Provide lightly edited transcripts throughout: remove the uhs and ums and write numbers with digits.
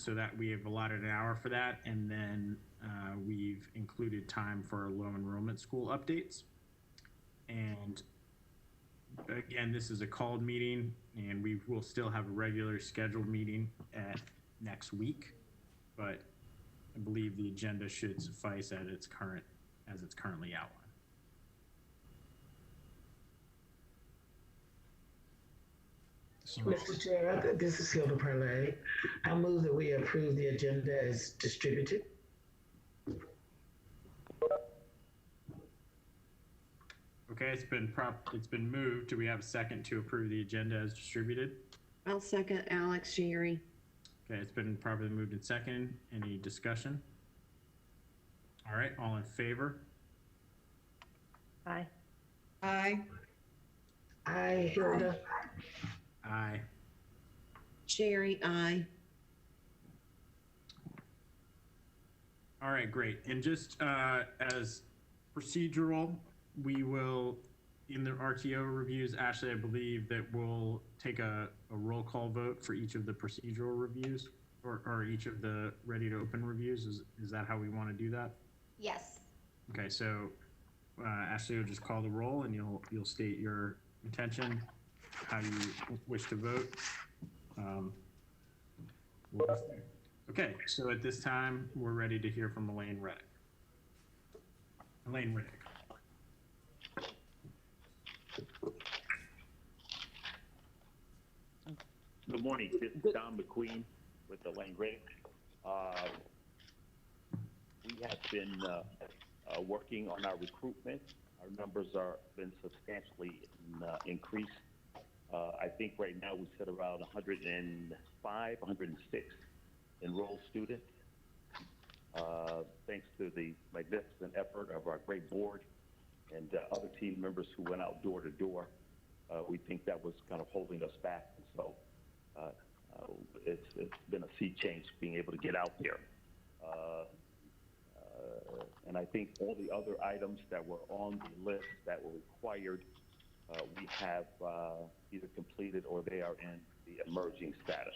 so that we have allotted an hour for that, and then we've included time for low enrollment school updates. And again, this is a called meeting, and we will still have a regular scheduled meeting at next week, but I believe the agenda should suffice as it's currently outlined. Mr. Chair, this is Hilda Parlay. I move that we approve the agenda as distributed. Okay, it's been moved. Do we have a second to approve the agenda as distributed? I'll second Alex Sherry. Okay, it's been properly moved and seconded. Any discussion? All right, all in favor? Aye. Aye. Aye, Hilda. Aye. Sherry, aye. All right, great. And just as procedural, we will, in the RTO reviews, Ashley, I believe that we'll take a roll call vote for each of the procedural reviews or each of the ready to open reviews. Is that how we want to do that? Yes. Okay, so Ashley will just call the roll and you'll state your intention, how you wish to vote. Okay, so at this time, we're ready to hear from Elaine Reddick. Elaine Reddick. Good morning. This is Don McQueen with Elaine Reddick. We have been working on our recruitment. Our numbers are been substantially increased. I think right now we sit around 105, 106 enrolled students. Thanks to the magnificent effort of our great board and other team members who went out door to door, we think that was kind of holding us back. And so it's been a sea change being able to get out there. And I think all the other items that were on the list that were required, we have either completed or they are in the emerging status.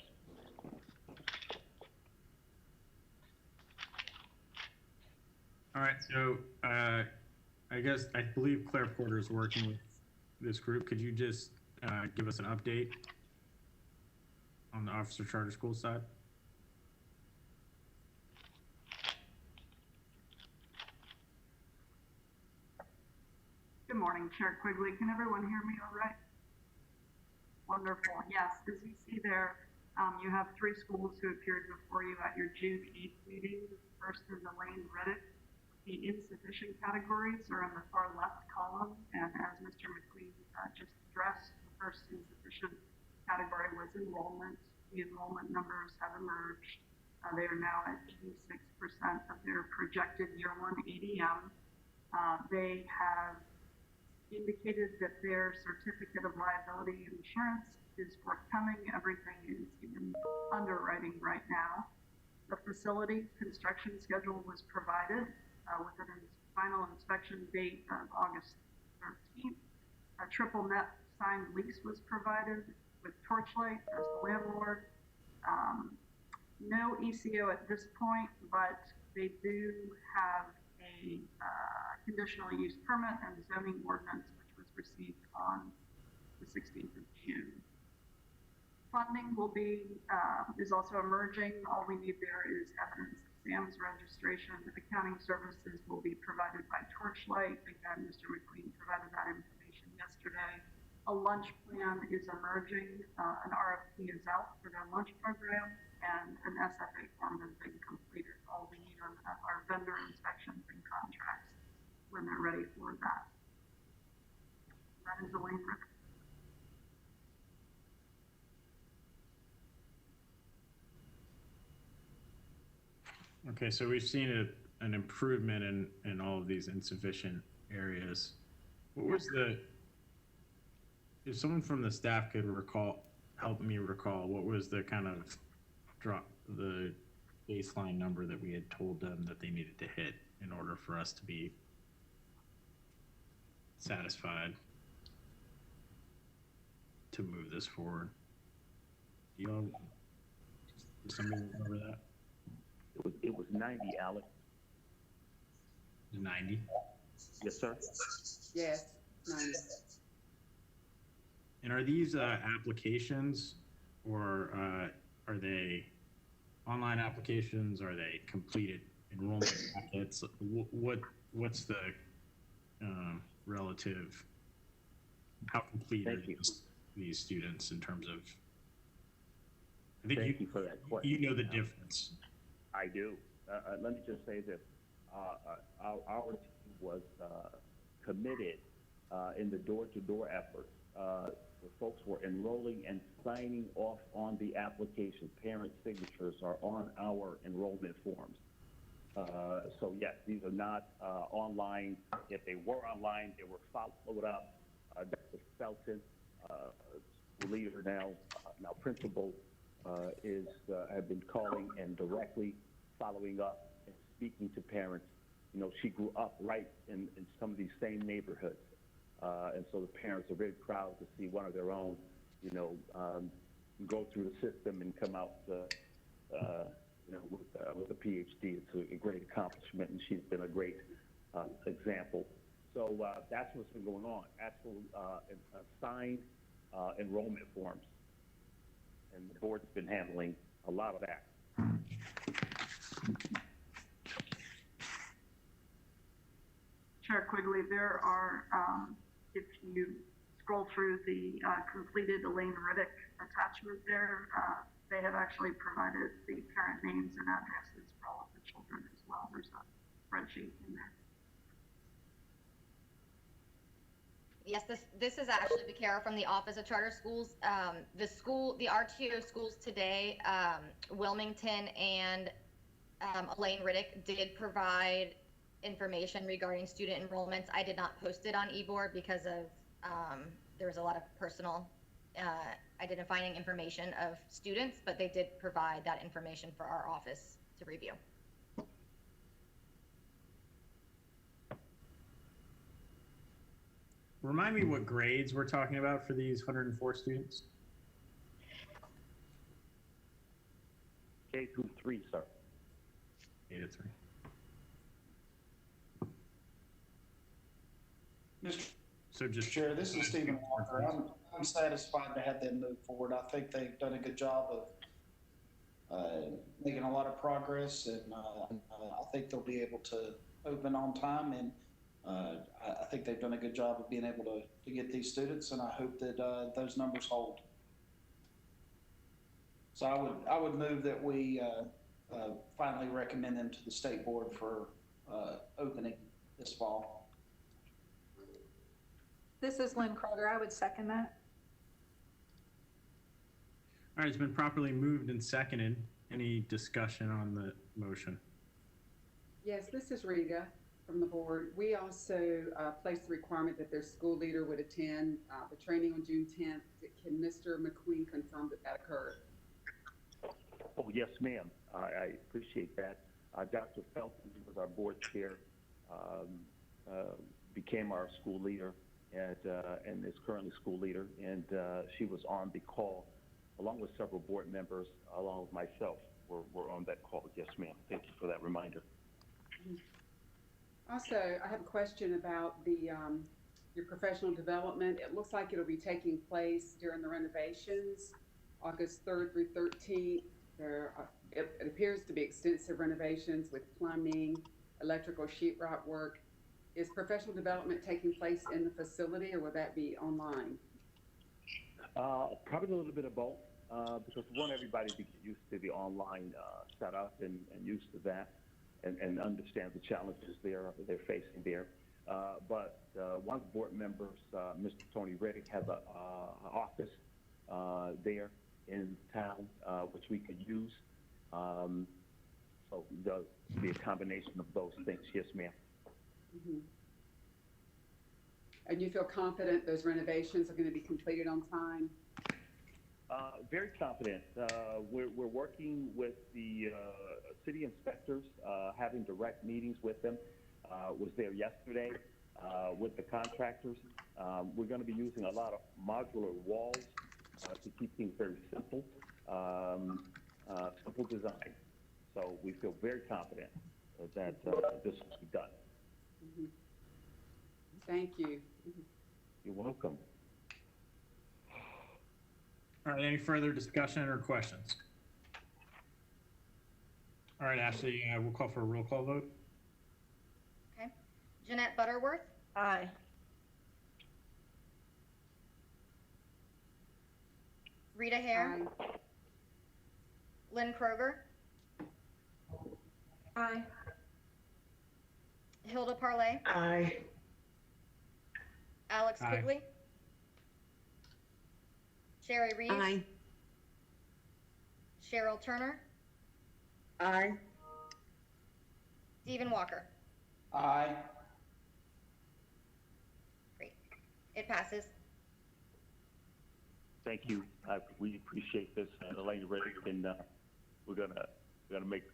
All right, so I believe Claire Porter is working with this group. Could you just give us an update on the Officer Charter School side? Good morning, Chair Quigley. Can everyone hear me all right? Wonderful. Yes, as you see there, you have 3 schools who appeared before you at your June 8th meeting. First is Elaine Reddick. The insufficient categories are in the far left column, and as Mr. McQueen just addressed, the first insufficient category was enrollment. The enrollment numbers have emerged. They are now at 86% of their projected year 1 ADM. They have indicated that their certificate of liability insurance is forthcoming. Everything is in underwriting right now. The facility construction schedule was provided with a final inspection date of August 13th. A triple net signed lease was provided with Torchlight as the landlord. No ECO at this point, but they do have a conditional use permit and zoning ordinance, which was received on the 16th of June. Funding will be, is also emerging. All we need there is evidence of SAM's registration. Accounting services will be provided by Torchlight. Again, Mr. McQueen provided that information yesterday. A lunch plan is emerging. An RFP is out for their lunch program, and an SFA form has been completed. All we need are vendor inspections and contracts when they're ready for that. That is Elaine Reddick. Okay, so we've seen an improvement in all of these insufficient areas. What was if someone from the staff could help me recall, what was the kind of the baseline number that we had told them that they needed to hit in order for us to be satisfied to move this forward? Does somebody remember that? It was 90, Alex. 90. Yes, sir. Yes, 90. And are these applications, or are they online applications? Are they completed enrollment packets? What's the relative? How complete are Thank you. these students in terms of? I think Thank you for that question. You know the difference. I do. Let me just say this. Our team was committed in the door-to-door effort. The folks were enrolling and signing off on the application. Parent signatures are on our enrollment forms. So yes, these are not online. If they were online, they were followed up. Dr. Felton, school leader now principal, have been calling and directly following up and speaking to parents. You know, she grew up right in some of these same neighborhoods. And so the parents are very proud to see one of their own, you know, go through the system and come out, you know, with a PhD. It's a great accomplishment, and she's been a great example. So that's what's been going on. Actual signed enrollment forms, and the board's been handling a lot of that. Chair Quigley, there are, if you scroll through the completed Elaine Riddick attachment there, they have actually provided the parent names and addresses for all of the children as well. There's a spreadsheet in there. Yes, this is actually Vicara from the Office of Charter Schools. The RTO schools today, Wilmington and Elaine Riddick did provide information regarding student enrollments. I did not post it on eBoard because of there was a lot of personal identifying information of students, but they did provide that information for our office to review. Remind me what grades we're talking about for these 104 students? K through 3, sir. K to 3. So just Chair, this is Stephen Walker. I'm satisfied to have them move forward. I think they've done a good job of making a lot of progress, and I think they'll be able to open on time. And I think they've done a good job of being able to get these students, and I hope that those numbers hold. So I would move that we finally recommend them to the state board for opening this fall. This is Lynn Kroger. I would second that. All right, it's been properly moved and seconded. Any discussion on the motion? Yes, this is Rita from the board. We also placed the requirement that their school leader would attend the training on June 10th. Can Mr. McQueen confirm that that occurred? Oh, yes, ma'am. I appreciate that. Dr. Felton was our board chair, became our school leader, and is currently school leader. And she was on the call, along with several board members, along with myself. We're on that call. Yes, ma'am. Thank you for that reminder. Also, I have a question about your professional development. It looks like it'll be taking place during the renovations, August 3rd through 13th. It appears to be extensive renovations with plumbing, electrical, sheetrock work. Is professional development taking place in the facility, or will that be online? Probably a little bit of both, because we want everybody to get used to the online setup and used to that, and understand the challenges they're facing there. But one of the board members, Mr. Tony Riddick, has an office there in town, which we could use. So there'll be a combination of those things. Yes, ma'am. Mm-hmm. And you feel confident those renovations are going to be completed on time? Very confident. We're working with the city inspectors, having direct meetings with them. Was there yesterday with the contractors. We're going to be using a lot of modular walls to keep things very simple. simple design. So we feel very confident that this will be done. Mhm. Thank you. You're welcome. All right, any further discussion or questions? All right, Ashley, we'll call for a roll call vote. Okay. Jeanette Butterworth, Aye. Rita Hare, Aye. Lynn Kroger, Aye. Hilda Parlay, Aye. Alex Aye. Quigley, Sherry Reeves, Aye. Cheryl Turner, Aye. Stephen Walker. Aye. Great. It passes. Thank you. We appreciate this, Elaine Riddick, and we're gonna make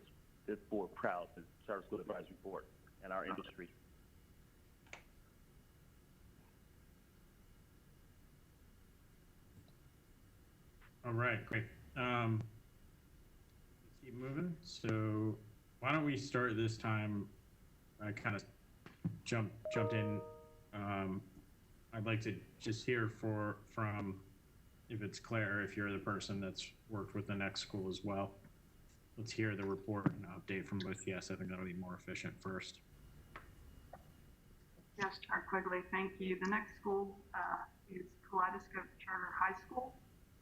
this board proud, the Charter School Advisory Board and our industry. All right, great. Let's keep moving. So why don't we start this time? I kind of jumped in. I'd like to just hear from, if it's Claire, if you're the person that's worked with the next school as well. Let's hear the report and update from both. Yes, I think that'll be more efficient first. Yes, Chair Quigley, thank you. The next school is Kaleidoscope Charter High School,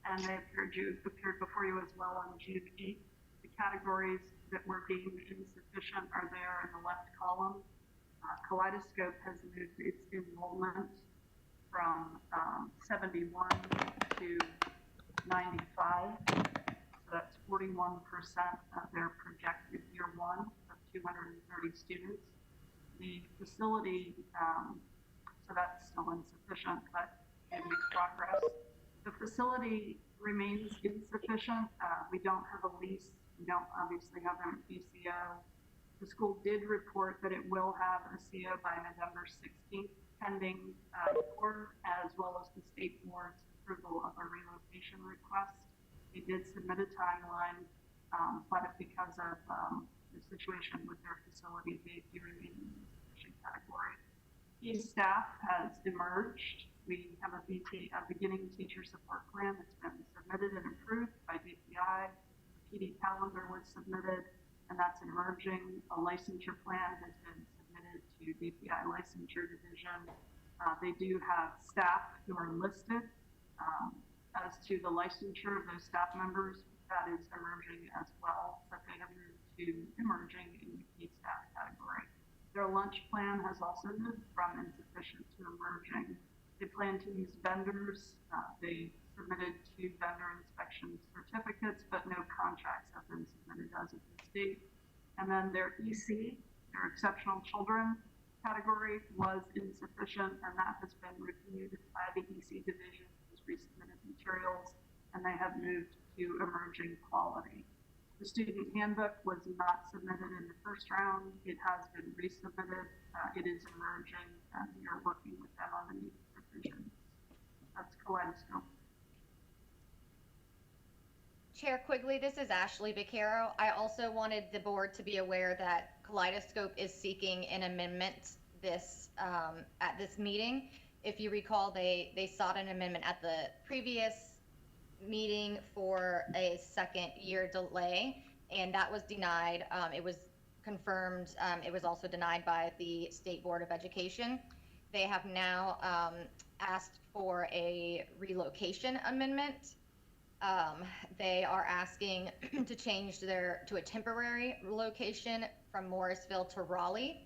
and they appeared before you as well on June 8th. The categories that were deemed insufficient are there in the left column. Kaleidoscope has moved its enrollment from 71 to 95. So that's 41% of their projected year one of 230 students. The facility, so that's still insufficient, but it makes progress. The facility remains insufficient. We don't have a lease. We don't obviously have an ECO. The school did report that it will have a CO by November 16th, pending board as well as the state board's approval of a relocation request. They did submit a timeline, but because of the situation with their facility, they do remain in the insufficient category. Key staff has emerged. We have a beginning teacher support plan that's been submitted and approved by DPI. The PD calendar was submitted, and that's emerging. A licensure plan has been submitted to DPI licensure division. They do have staff who are listed. As to the licensure of those staff members, that is emerging as well, but they have moved to emerging in the key staff category. Their lunch plan has also moved from insufficient to emerging. They plan to use vendors. They submitted 2 vendor inspection certificates, but no contracts have been submitted as of this date. And then their EC, their exceptional children category, was insufficient, and that has been reviewed by the EC division, who's resubmitted materials, and they have moved to emerging quality. The student handbook was not submitted in the first round. It has been resubmitted. It is emerging, and we are working with them on the needed revisions. That's Kaleidoscope. Chair Quigley, this is Ashley Beccaro. I also wanted the board to be aware that Kaleidoscope is seeking an amendment at this meeting. If you recall, they sought an amendment at the previous meeting for a second year delay, and that was denied. It was confirmed. It was also denied by the State Board of Education. They have now asked for a relocation amendment. They are asking to change to a temporary location from Morrisville to Raleigh.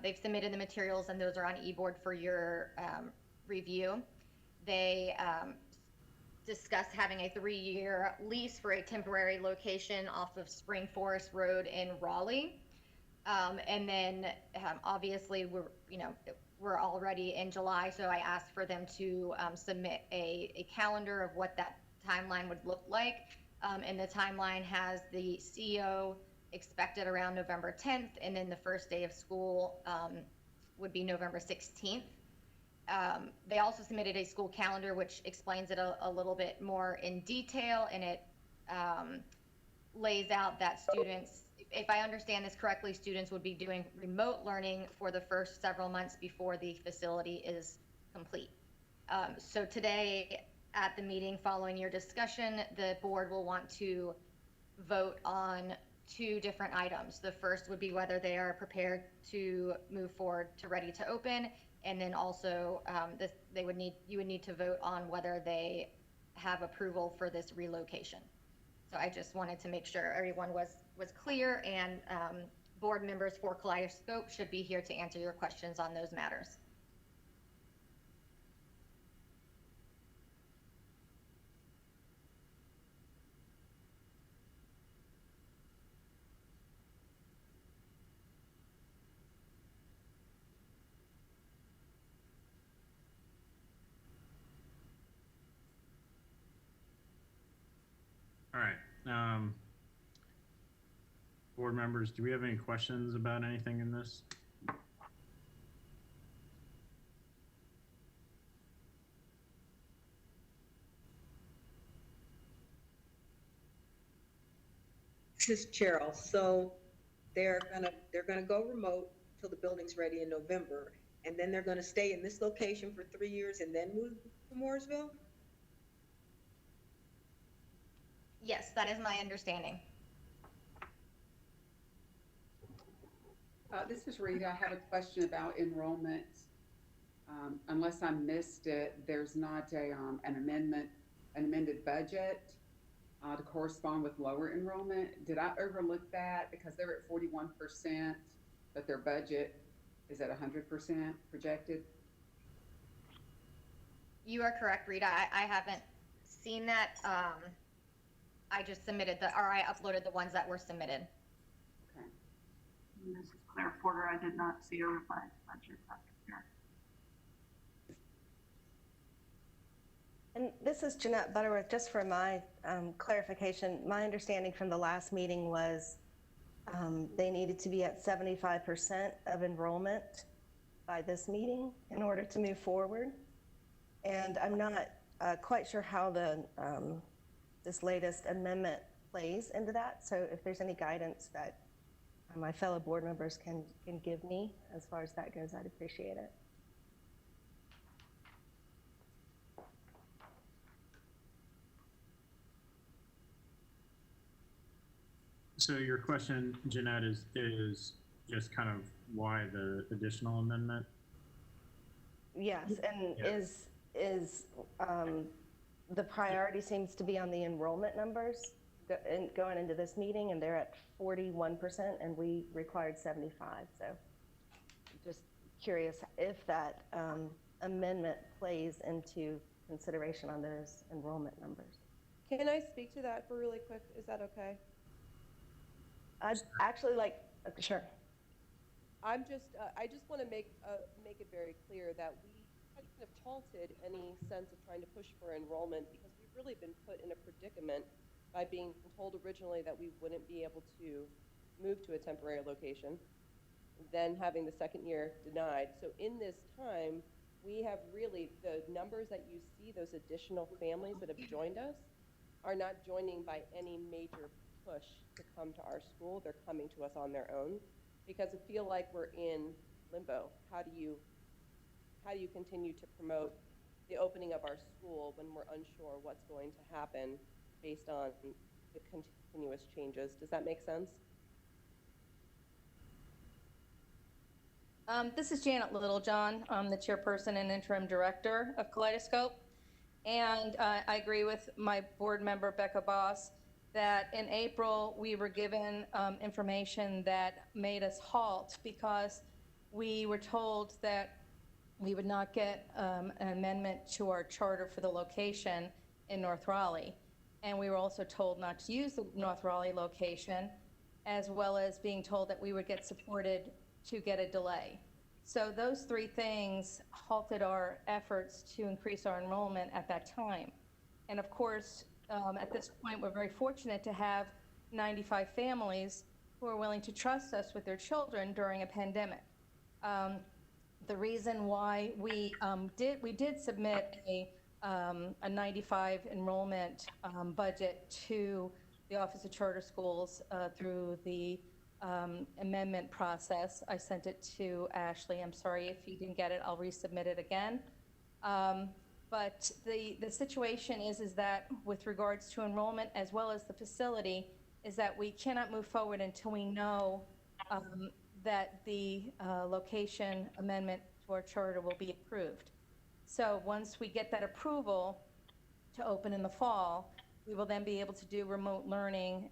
They've submitted the materials, and those are on eBoard for your review. They discussed having a 3-year lease for a temporary location off of Spring Forest Road in Raleigh. And then obviously we're already in July, so I asked for them to submit a calendar of what that timeline would look like. And the timeline has the CEO expected around November 10th, and then the first day of school would be November 16th. They also submitted a school calendar which explains it a little bit more in detail, and it lays out that students, if I understand this correctly, students would be doing remote learning for the first several months before the facility is complete. So today at the meeting following your discussion, the board will want to vote on two different items. The first would be whether they are prepared to move forward to ready to open, and then also you would need to vote on whether they have approval for this relocation. So I just wanted to make sure everyone was clear, and board members for Kaleidoscope should be here to answer your questions on those matters. All right. Board members, do we have any questions about anything in this? This is Cheryl. So they're gonna go remote till the building's ready in November, and then they're gonna stay in this location for 3 years and then move to Mooresville? Yes, that is my understanding. This is Rita. I have a question about enrollment. Unless I missed it, there's not an amended budget to correspond with lower enrollment. Did I overlook that? Because they're at 41%, but their budget is at 100% projected? You are correct, Rita. I haven't seen that. I just submitted I uploaded the ones that were submitted. Okay. And this is Claire Porter. I did not see a revised budget. And this is Jeanette Butterworth. Just for my clarification, my understanding from the last meeting was they needed to be at 75% of enrollment by this meeting in order to move forward. And I'm not quite sure how the this latest amendment plays into that. So if there's any guidance that my fellow board members can give me as far as that goes, I'd appreciate it. So your question, Jeanette, is just kind of why the additional amendment? Yes, and Yeah. is the priority seems to be on the enrollment numbers going into this meeting, and they're at 41%, and we required 75. So just curious if that amendment plays into consideration on those enrollment numbers. Can I speak to that for really quick? Is that okay? I'd actually like, sure. I just want to make it very clear that we kind of halted any sense of trying to push for enrollment because we've really been put in a predicament by being told originally that we wouldn't be able to move to a temporary location, then having the second year denied. So in this time, we have really, the numbers that you see, those additional families that have joined us, are not joining by any major push to come to our school. They're coming to us on their own because I feel like we're in limbo. How do you continue to promote the opening of our school when we're unsure what's going to happen based on the continuous changes? Does that make sense? This is Janet Littlejohn. I'm the chairperson and interim director of Kaleidoscope. And I agree with my board member, Becca Boss, that in April we were given information that made us halt because we were told that we would not get an amendment to our charter for the location in North Raleigh. And we were also told not to use the North Raleigh location, as well as being told that we would get supported to get a delay. So those three things halted our efforts to increase our enrollment at that time. And of course, at this point, we're very fortunate to have 95 families who are willing to trust us with their children during a pandemic. The reason why we did submit a 95 enrollment budget to the Office of Charter Schools through the amendment process. I sent it to Ashley. I'm sorry if you didn't get it. I'll resubmit it again. But the situation is that with regards to enrollment as well as the facility, is that we cannot move forward until we know that the location amendment to our charter will be approved. So once we get that approval to open in the fall, we will then be able to do remote learning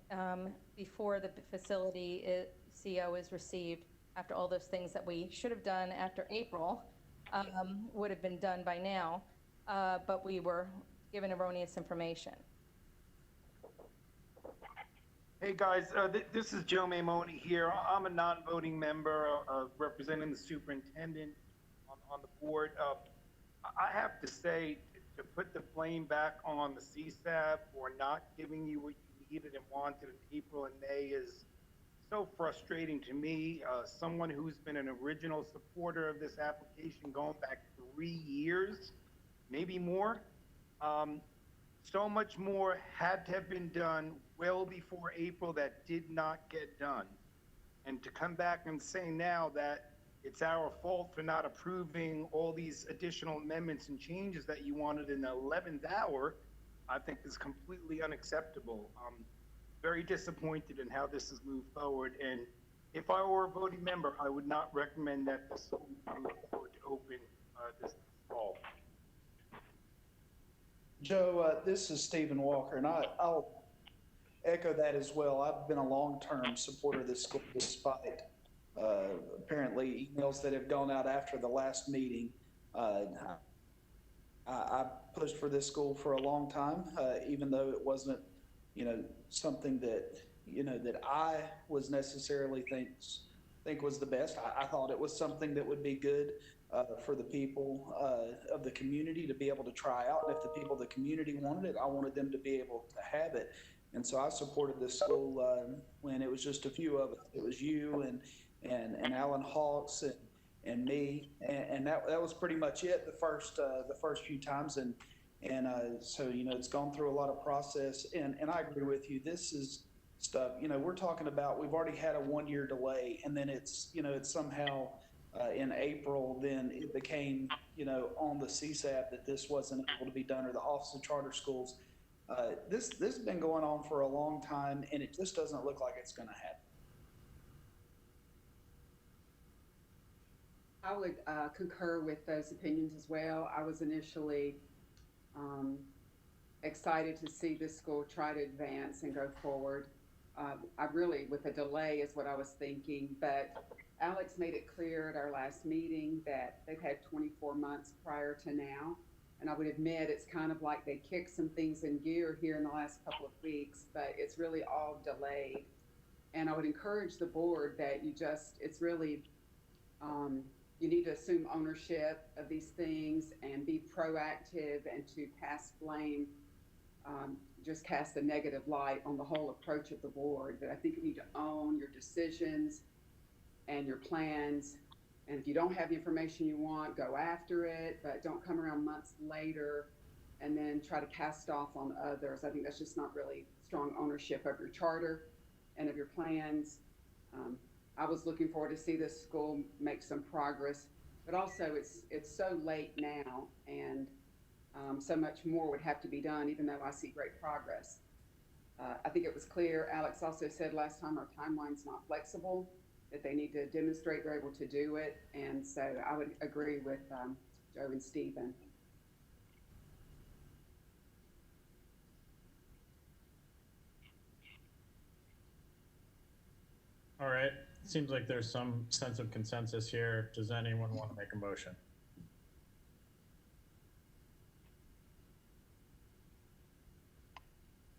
before the facility CO is received, after all those things that we should have done after April would have been done by now, but we were given erroneous information. Hey guys, this is Joe Maimoni here. I'm a non-voting member representing the superintendent on the board. I have to say, to put the blame back on the CSAB for not giving you what you needed and wanted in April and May is so frustrating to me. Someone who's been an original supporter of this application going back 3 years, maybe more. So much more had to have been done well before April that did not get done. And to come back and say now that it's our fault for not approving all these additional amendments and changes that you wanted in the 11th hour, I think is completely unacceptable. I'm very disappointed in how this has moved forward. And if I were a voting member, I would not recommend that this school move forward to open this fall. Joe, this is Stephen Walker, and I'll echo that as well. I've been a long-term supporter of this school despite apparently emails that have gone out after the last meeting. I pushed for this school for a long time, even though it wasn't, something that, that I was necessarily think was the best. I thought it was something that would be good for the people of the community to be able to try out. And if the people of the community wanted it, I wanted them to be able to have it. And so I supported this school when it was just a few of us. It was you and Alan Hawks and me, and that was pretty much it the first few times. And so it's gone through a lot of process. And I agree with you. This is stuff we're talking about. We've already had a 1-year delay, and then it's it's somehow in April, then it became, on the CSAB that this wasn't able to be done, or the Office of Charter Schools. This has been going on for a long time, and it just doesn't look like it's going to happen. I would concur with those opinions as well. I was initially excited to see this school try to advance and go forward. I really, with a delay is what I was thinking, but Alex made it clear at our last meeting that they've had 24 months prior to now. And I would admit it's kind of like they kicked some things in gear here in the last couple of weeks, but it's really all delayed. And I would encourage the board that it's really, you need to assume ownership of these things and be proactive, and to pass blame, just cast a negative light on the whole approach of the board. But I think you need to own your decisions and your plans. And if you don't have the information you want, go after it, but don't come around months later and then try to cast off on others. I think that's just not really strong ownership of your charter and of your plans. I was looking forward to see this school make some progress, but also it's so late now, and so much more would have to be done, even though I see great progress. I think it was clear, Alex also said last time, our timeline's not flexible, that they need to demonstrate they're able to do it. And so I would agree with Joe and Stephen. All right. Seems like there's some sense of consensus here. Does anyone want to make a motion?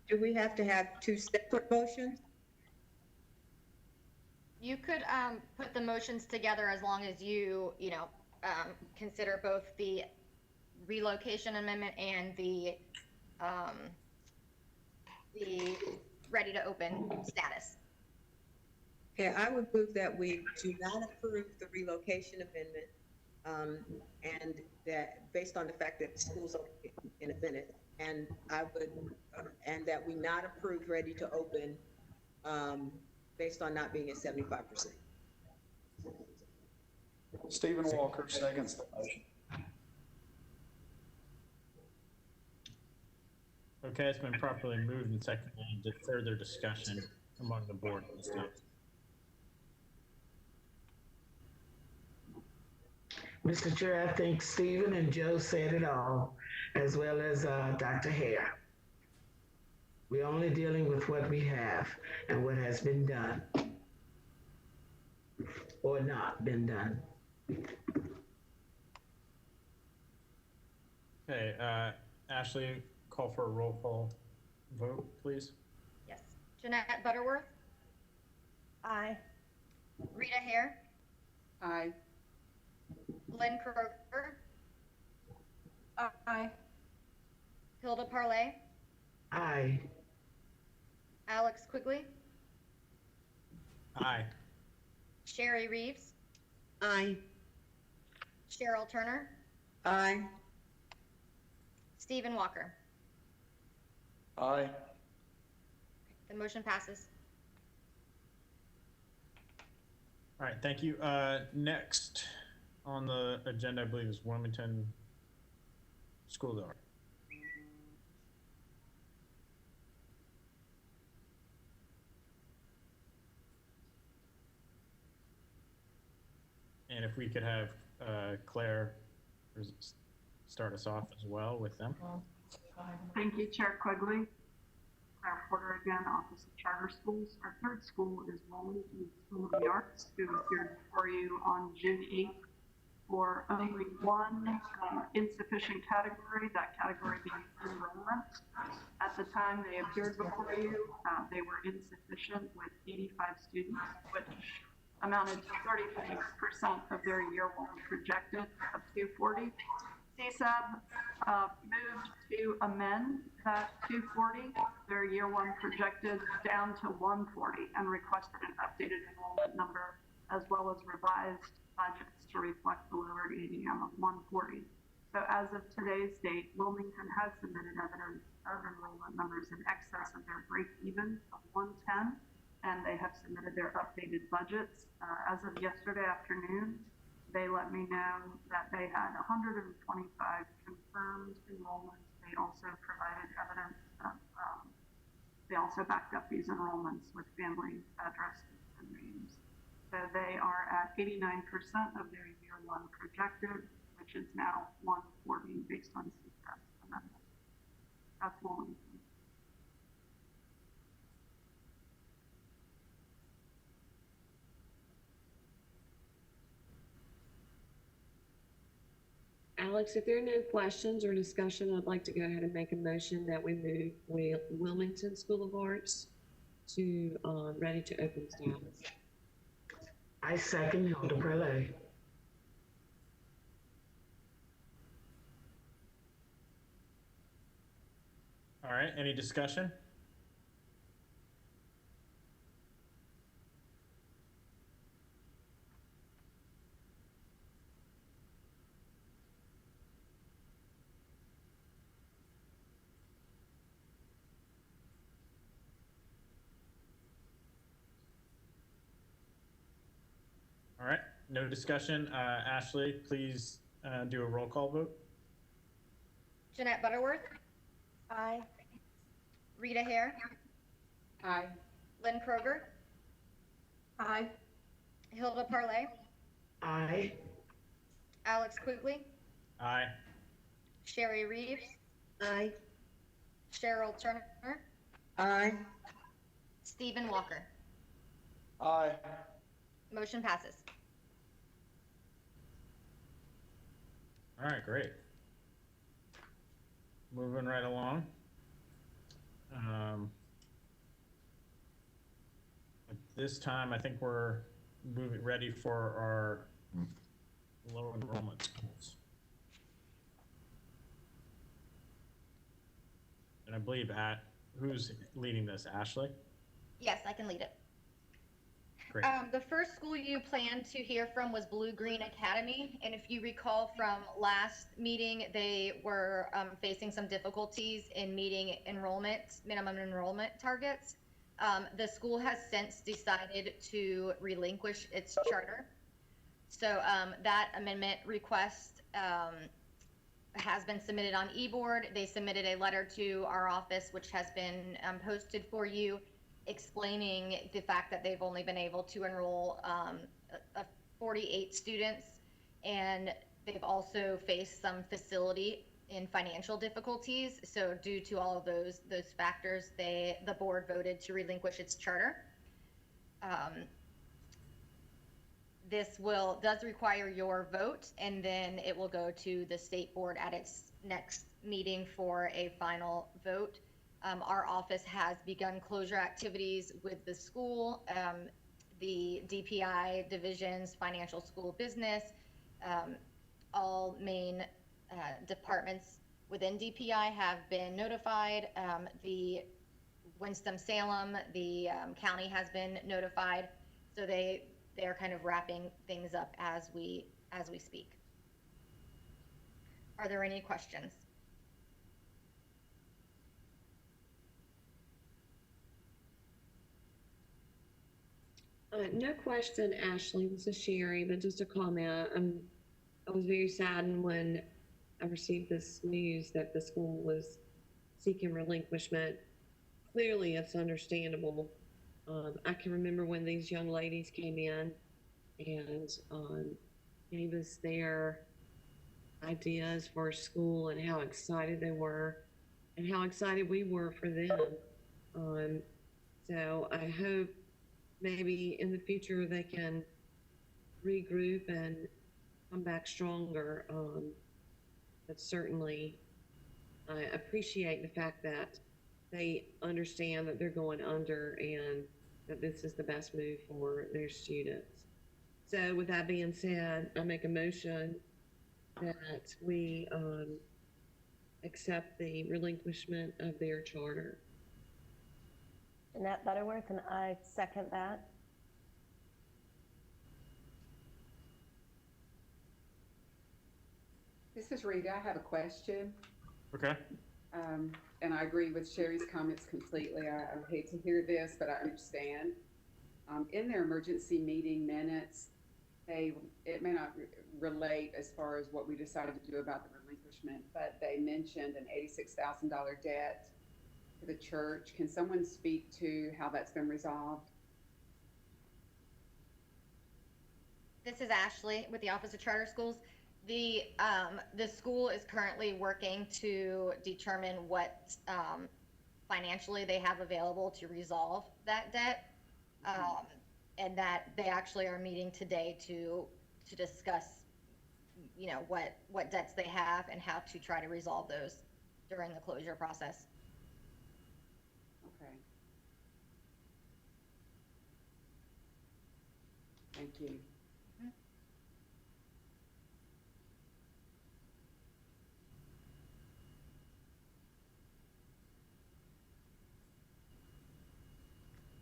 Do we have to have two separate motions? You could put the motions together as long as you consider both the relocation amendment and the ready to open status. Okay, I would move that we do not approve the relocation amendment, and that based on the fact that the school's open in a minute, And I would, and that we not approve ready to open, based on not being at 75%. Stephen Walker seconds the motion. Okay, it's been properly moved and seconded into further discussion among the board at this time. Mr. Chair, I think Stephen and Joe said it all, as well as Dr. Hare. We're only dealing with what we have and what has been done or not been done. Okay, Ashley, call for a roll call vote, please. Yes. Jeanette Butterworth, Aye. Rita Hare, Aye. Lynn Kroger, Aye. Hilda Parlay, Aye. Alex Quigley, Aye. Sherry Reeves, Aye. Cheryl Turner, Aye. Stephen Walker. Aye. The motion passes. All right, thank you. Next on the agenda, I believe, is Wilmington School Door. And if we could have Claire start us off as well with them. Thank you, Chair Quigley. Claire Porter again, Office of Charter Schools. Our third school is Wilmington School of the Arts, who appeared before you on June 8th for only one insufficient category, that category being enrollment. At the time they appeared before you, they were insufficient with 85 students, which amounted to 36% of their year one projected of 240. CSAB moved to amend that 240, their year one projected, down to 140 and requested an updated enrollment number as well as revised budgets to reflect the lowered ADM of 140. So as of today's date, Wilmington has submitted evidence of enrollment numbers in excess of their break even of 110, and they have submitted their updated budgets. As of yesterday afternoon, they let me know that they had 125 confirmed enrollments. They also provided evidence of, they also backed up these enrollments with family addresses and names. So they are at 89% of their year one projected, which is now 140 based on CSAP's amendment. That's Wilmington. Alex, if there are no questions or discussion, I'd like to go ahead and make a motion that we move Wilmington School of Arts to ready to open status. I second Hilda Prelay. All right, any discussion? All right, no discussion. Ashley, please do a roll call vote. Jeanette Butterworth, Aye. Rita Hare, Aye. Lynn Kroger, Aye. Hilda Parlay, Aye. Alex Quigley, Aye. Sherry Reeves, Aye. Cheryl Turner, Aye. Stephen Walker. Aye. Motion passes. All right, great. Moving right along. At this time, I think we're ready for our low enrollment schools. And I believe who's leading this, Ashley? Yes, I can lead it. Great. The first school you planned to hear from was Blue Green Academy, and if you recall from last meeting, they were facing some difficulties in meeting minimum enrollment targets. The school has since decided to relinquish its charter. So that amendment request has been submitted on e-board. They submitted a letter to our office, which has been posted for you, explaining the fact that they've only been able to enroll 48 students, and they've also faced some facility and financial difficulties. So due to all of those factors, the board voted to relinquish its charter. This does require your vote, and then it will go to the state board at its next meeting for a final vote. Our office has begun closure activities with the school, the DPI divisions, financial school business, all main departments within DPI have been notified. The Winston-Salem, the county has been notified. So they're kind of wrapping things up as we speak. Are there any questions? No question, Ashley. This is Sherry, but just a comment. I was very saddened when I received this news that the school was seeking relinquishment. Clearly, it's understandable. I can remember when these young ladies came in and gave us their ideas for school and how excited they were and how excited we were for them. So I hope maybe in the future they can regroup and come back stronger. But certainly I appreciate the fact that they understand that they're going under and that this is the best move for their students. So with that being said, I make a motion that we accept the relinquishment of their charter. Jeanette Butterworth, and I second that. This is Rita. I have a question. Okay. And I agree with Sherry's comments completely. I hate to hear this, but I understand. In their emergency meeting minutes, it may not relate as far as what we decided to do about the relinquishment, but they mentioned an $86,000 debt to the church. Can someone speak to how that's been resolved? This is Ashley with the Office of Charter Schools. The school is currently working to determine what financially they have available to resolve that debt, and that they actually are meeting today to discuss, what debts they have and how to try to resolve those during the closure process. Okay. Thank you.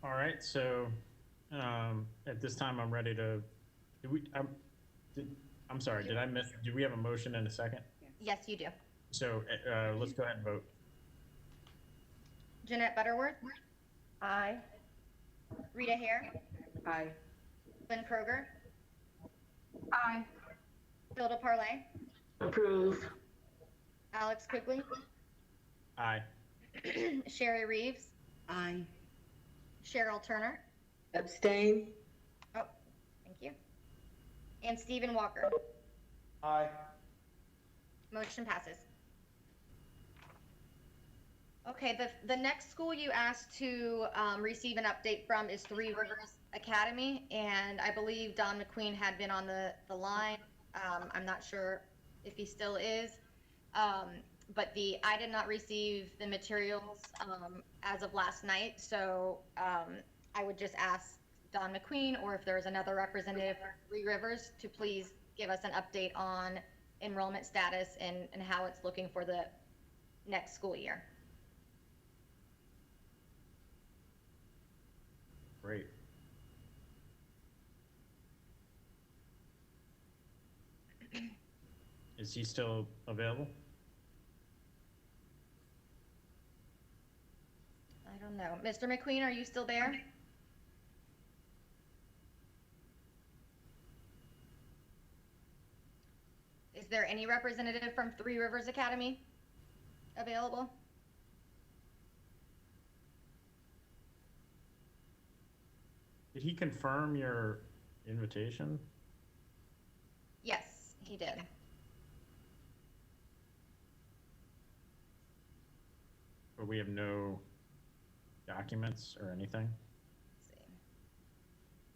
All right, so at this time, I'm ready to. I'm sorry. Did I miss? Do we have a motion and a second? Yes, you do. So let's go ahead and vote. Jeanette Butterworth, Aye. Rita Hare, Aye. Lynn Kroger, Aye. Hilda Parlay, Approve. Alex Quigley, Aye. Sherry Reeves, Aye. Cheryl Turner. Abstain? Oh, thank you. And Stephen Walker. Aye. Motion passes. Okay, the next school you asked to receive an update from is Three Rivers Academy, and I believe Don McQueen had been on the line. I'm not sure if he still is, but I did not receive the materials as of last night, so I would just ask Don McQueen, or if there's another representative for Three Rivers, to please give us an update on enrollment status and how it's looking for the next school year. Great. Is he still available? I don't know. Mr. McQueen, are you still there? Is there any representative from Three Rivers Academy available? Did he confirm your invitation? Yes, he did. But we have no documents or anything? Let's see.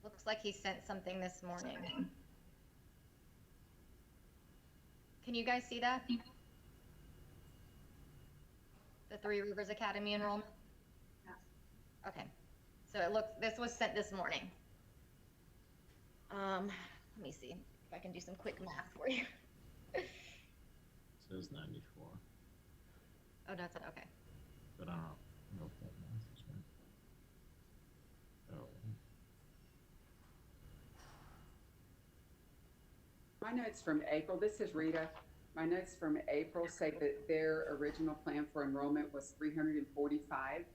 Looks like he sent something this morning. Can you guys see that? The Three Rivers Academy enrollment? Yes. Okay. So it looks, this was sent this morning. Let me see if I can do some quick math for you. It says 94, Oh, that's it, okay. but I don't know if that math is right. Oh. My notes from April, this is Rita. My notes from April say that their original plan for enrollment was 345.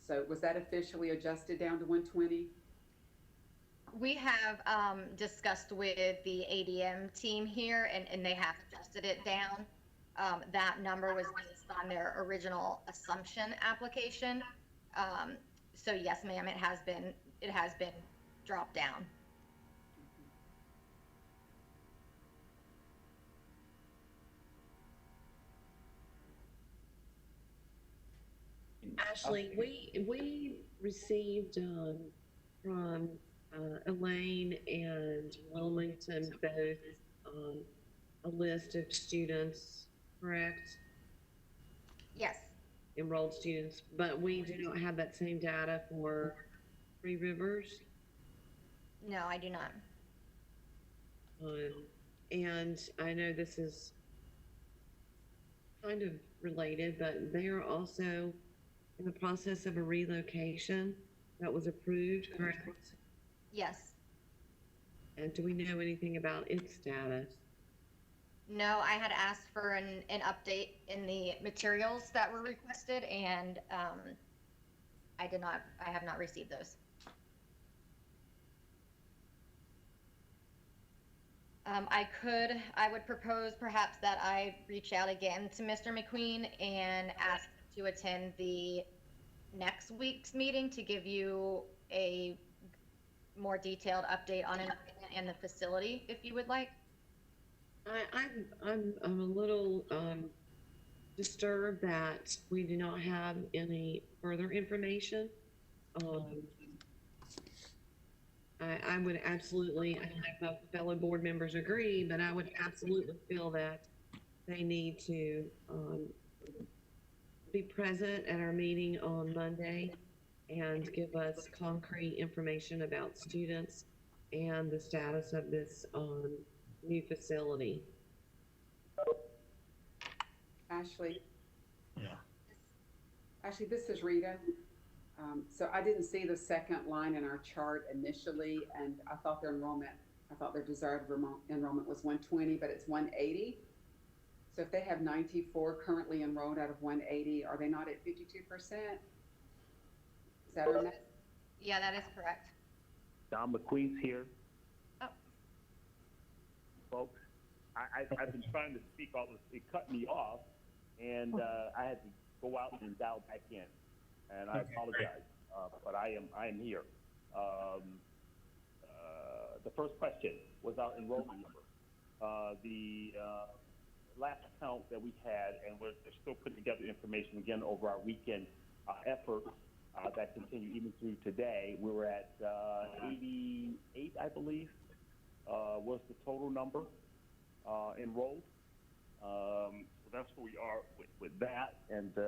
So was that officially adjusted down to 120? We have discussed with the ADM team here, and they have adjusted it down. That number was based on their original assumption application. So yes, ma'am, it has been dropped down. Ashley, we received from Elaine and Wilmington both a list of students, correct? Yes. Enrolled students, but we do not have that same data for Three Rivers. No, I do not. And I know this is kind of related, but they are also in the process of a relocation that was approved, correct? Yes. And do we know anything about its status? No, I had asked for an update in the materials that were requested, and I have not received those. I would propose perhaps that I reach out again to Mr. McQueen and ask to attend the next week's meeting to give you a more detailed update on enrollment and the facility, if you would like. I'm a little disturbed that we do not have any further information. I would absolutely, I don't know if my fellow board members agree, but I would absolutely feel that they need to be present at our meeting on Monday and give us concrete information about students and the status of this new facility. Ashley? Yeah. Ashley, this is Rita. So I didn't see the second line in our chart initially, and I thought their desired enrollment was 120, but it's 180. So if they have 94 currently enrolled out of 180, are they not at 52%? Is that our next? Yeah, that is correct. Don McQueen's here. Oh. Folks, I've been trying to speak all this, it cut me off, and I had to go out and dial back in. And I apologize, but I am here. The first question was our enrollment number. The last count that we had, and we're still putting together information again over our weekend efforts that continue even through today. We were at 88, I believe, was the total number enrolled. So that's where we are with that, and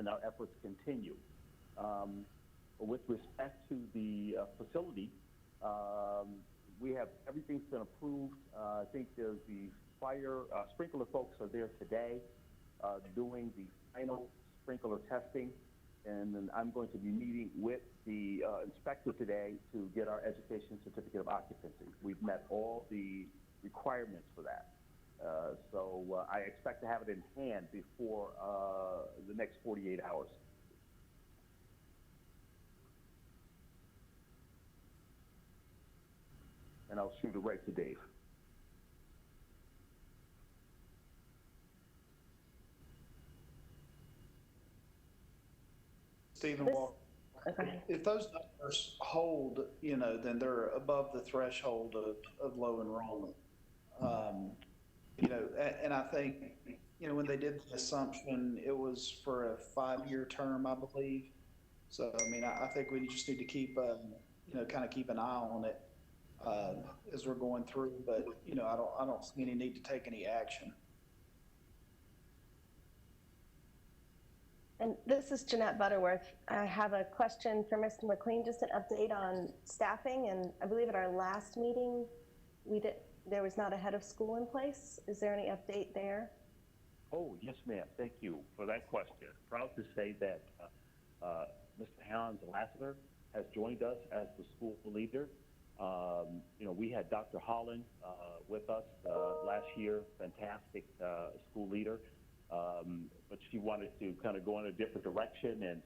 our efforts continue. With respect to the facility, we have everything's been approved. I think there's the fire sprinkler folks are there today doing the final sprinkler testing, and then I'm going to be meeting with the inspector today to get our education certificate of occupancy. We've met all the requirements for that. So I expect to have it in hand before the next 48 hours. And I'll shoot it right to Dave. Stephen This- Walker, Okay. if those numbers hold, then they're above the threshold of low enrollment. And I think, when they did the assumption, it was for a 5-year term, I believe. So, I mean, I think we just need to keep, kind of keep an eye on it as we're going through. But, I don't see any need to take any action. And this is Jeanette Butterworth. I have a question for Mr. McQueen, just an update on staffing. And I believe at our last meeting, there was not a head of school in place. Is there any update there? Oh, yes, ma'am. Thank you for that question. Proud to say that Mr. Hans Lassiter has joined us as the school leader. We had Dr. Holland with us last year, fantastic school leader. But she wanted to kind of go in a different direction, and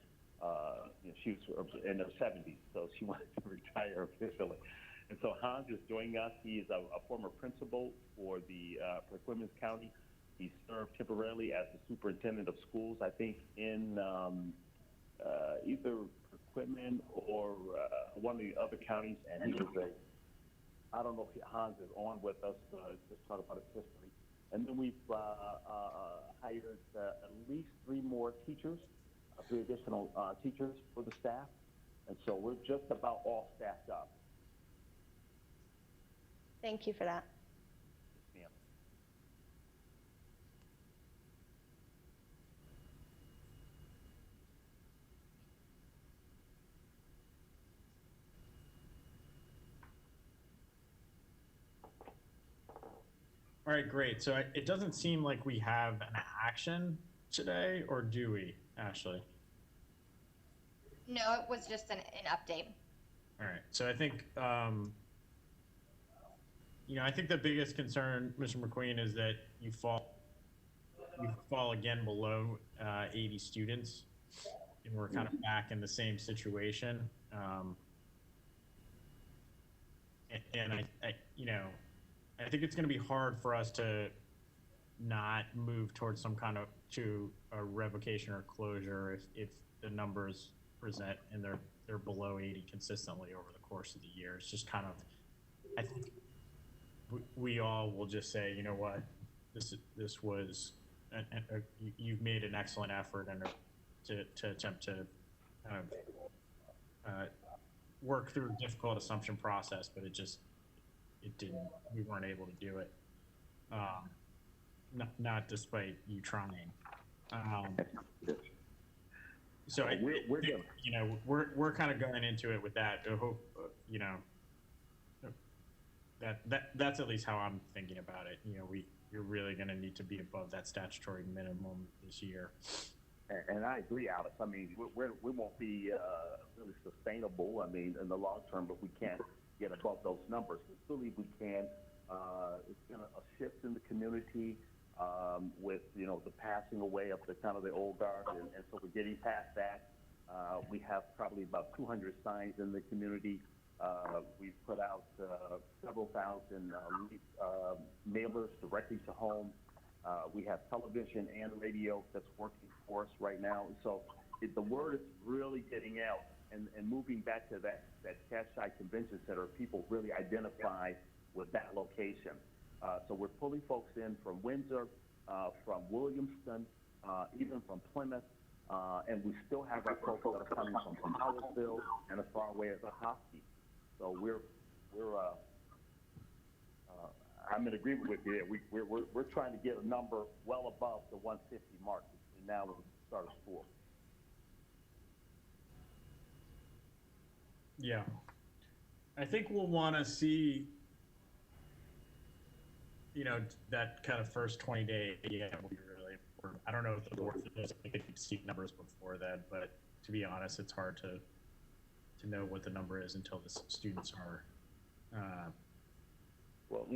she was in her 70s, so she wanted to retire officially. And so Hans is joining us. He is a former principal for Clemens County. He served temporarily as the superintendent of schools, I think, in either Quitman or one of the other counties. And he was I don't know if Hans is on with us, just talk about his history. And then we've hired at least 3 more teachers, 3 additional teachers for the staff. And so we're just about all staffed up. Thank you for that. Yes, ma'am. All right, great. So it doesn't seem like we have an action today, or do we, Ashley? No, it was just an update. All right. So I think, I think the biggest concern, Mr. McQueen, is that you fall again below 80 students, and we're kind of back in the same situation. And I think it's going to be hard for us to not move towards some kind of to a revocation or closure if the numbers present and they're below 80 consistently over the course of the year. It's just kind of, I think we all will just say, you know what, this was you've made an excellent effort and to attempt to kind of work through a difficult assumption process, but we weren't able to do it. Not despite you trying. So we're kind of going into it with that. I hope, that's at least how I'm thinking about it. You're really going to need to be above that statutory minimum this year. And I agree, Alex. I mean, we won't be really sustainable, I mean, in the long term, but we can't get above those numbers. We believe we can. It's been a shift in the community with, the passing away of the old guard, and so we're getting past that. We have probably about 200 signs in the community. We've put out several thousand mailers directly to home. We have television and radio that's working for us right now. So the word is really getting out and moving back to that Cash-Shy Convention Center. People really identify with that location. So we're pulling folks in from Windsor, from Williamston, even from Plymouth, and we still have our folks that are coming from Howardville and as far away as Ahoskie. So I'm in agreement with you. We're trying to get a number well above the 150 mark between now and the start of school. Yeah, I think we'll want to see, that kind of first 20 days. Yeah, will be really important. I don't know if the board feels like they could see numbers before that, but to be honest, it's hard to know what the number is until the students are. Well,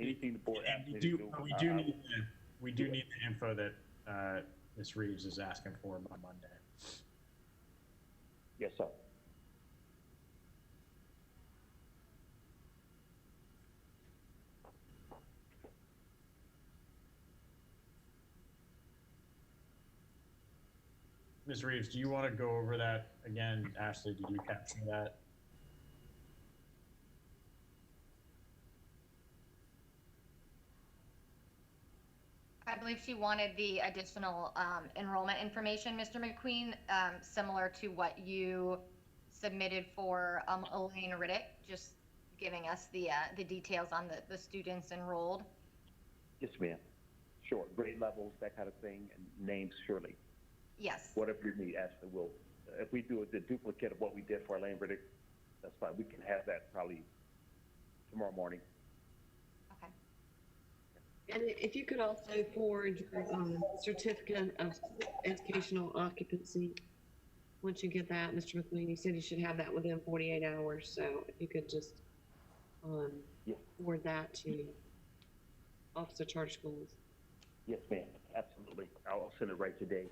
Anything the board asks me We to do, do. we do need the, we do need the info that Ms. Reeves is asking for by Monday. Yes, sir. Ms. Reeves, do you want to go over that again? Ashley, did you capture that? I believe she wanted the additional enrollment information, Mr. McQueen, similar to what you submitted for Elaine Riddick, just giving us the details on the students enrolled. Yes, ma'am. Sure. Grade levels, that kind of thing, and names, surely. Yes. Whatever you need, Ashley, will. If we do the duplicate of what we did for Elaine Riddick, that's fine. We can have that probably tomorrow morning. Okay. And if you could also forward certificate of educational occupancy, once you get that, Mr. McLean, you said you should have that within 48 hours. So if you could just Yes. forward that to Office of Charter Schools. Yes, ma'am. Absolutely. I'll send it right today.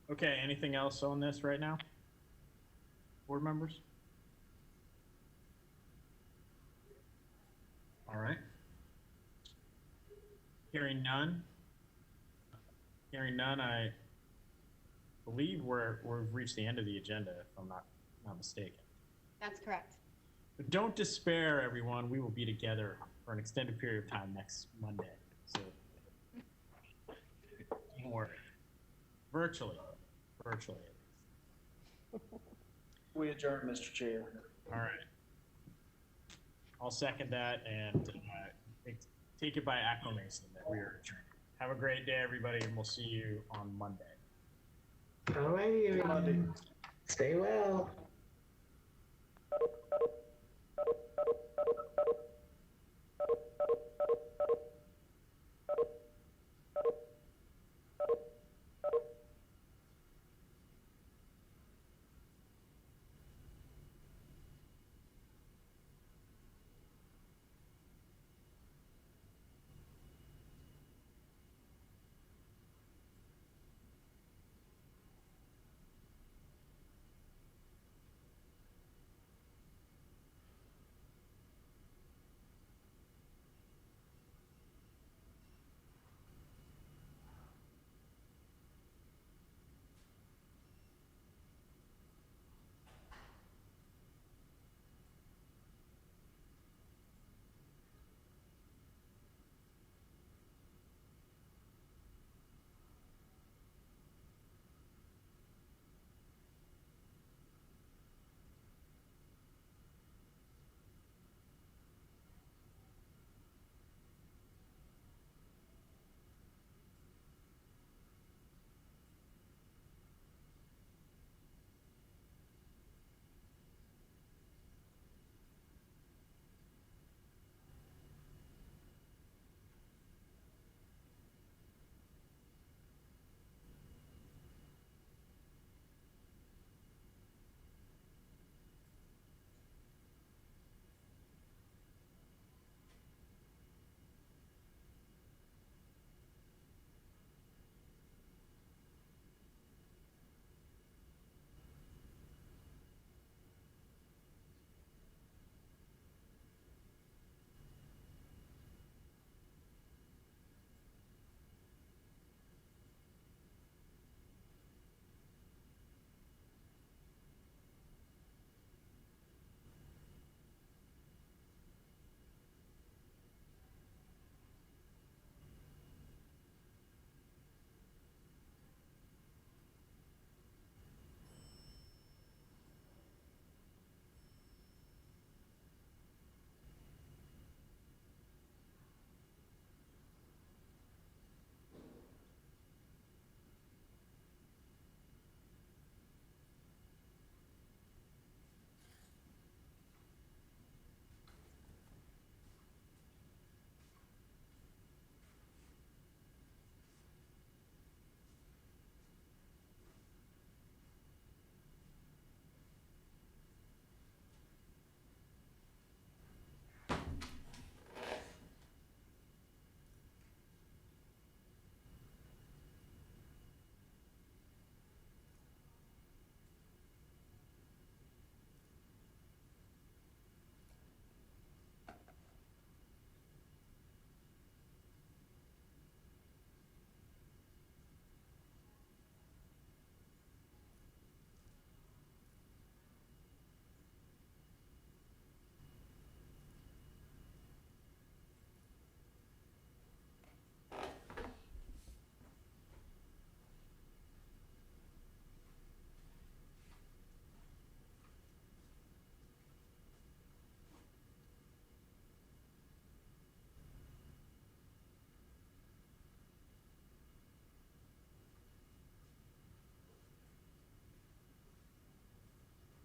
Okay, anything else on this right now? Board members? All right. Hearing none. Hearing none, I believe we've reached the end of the agenda, if I'm not mistaken. That's correct. But don't despair, everyone. We will be together for an extended period of time next Monday. So don't worry. Virtually. We adjourn, Mr. Chair. All right. I'll second that and take it by acclamation that we are adjourned. Have a great day, everybody, and we'll see you on Monday. All righty, everyone. Stay well.